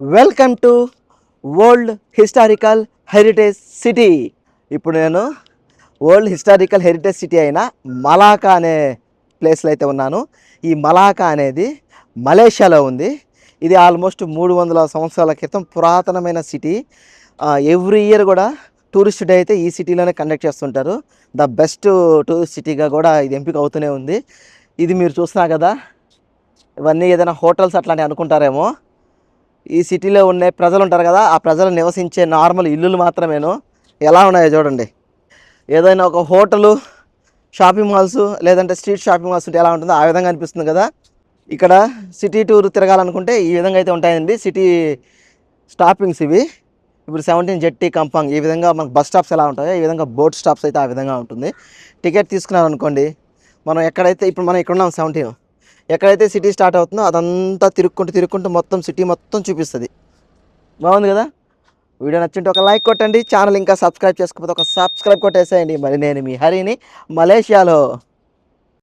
Welcome to world historical heritage city. ఇప్పుడు నేను world historical heritage city అయిన Malacca అనే ప్లేస్లో అయితే ఉన్నాను. ఈ మలాకా అనేది మలేషియాలో ఉంది. ఇది ఆల్మోస్ట్ 300 సంవత్సరాల క్రితం పురాతనమైన సిటీ. ఎవ్రీ ఇయర్ కూడా టూరిస్ట్ డే అయితే ఈ సిటీలోనే కండక్ట్ చేస్తుంటారు. ద బెస్ట్ టూరిస్ట్ సిటీగా కూడా ఇది ఎంపిక అవుతూనే ఉంది. ఇది మీరు చూస్తున్నారు కదా, ఇవన్నీ ఏదైనా హోటల్స్ అట్లాంటివి అనుకుంటారేమో. ఈ సిటీలో ఉండే ప్రజలు ఉంటారు కదా, ఆ ప్రజలు నివసించే నార్మల్ ఇల్లులు మాత్రమేను. ఎలా ఉన్నాయో చూడండి. ఏదైనా ఒక హోటలు, షాపింగ్ మాల్స్ లేదంటే స్ట్రీట్ షాపింగ్ మాల్స్ ఉంటే ఎలా ఉంటుందో ఆ విధంగా అనిపిస్తుంది కదా. ఇక్కడ సిటీ టూర్ తిరగాలనుకుంటే ఈ విధంగా అయితే ఉంటాయండి సిటీ స్టాపింగ్స్ ఇవి. ఇప్పుడు 17 జెట్టి కంపాంగ్ ఈ విధంగా మనకు బస్ స్టాప్స్ ఎలా ఉంటాయో ఈ విధంగా బోట్ స్టాప్స్ అయితే ఆ విధంగా ఉంటుంది. టికెట్ తీసుకున్నారనుకోండి, మనం ఎక్కడైతే ఇప్పుడు మనం ఇక్కడ ఉన్నాం 17, ఎక్కడైతే సిటీ స్టార్ట్ అవుతుందో అదంతా తిరుక్కుంటూ మొత్తం సిటీ మొత్తం చూపిస్తుంది. బాగుంది కదా. వీడియో నచ్చింటే ఒక లైక్ కొట్టండి. ఛానల్ ఇంకా సబ్స్క్రైబ్ చేసుకోకపోతే ఒక సబ్స్క్రైబ్ కొట్టేసేయండి. మరి నేను మీ హరిని, మలేషియాలో.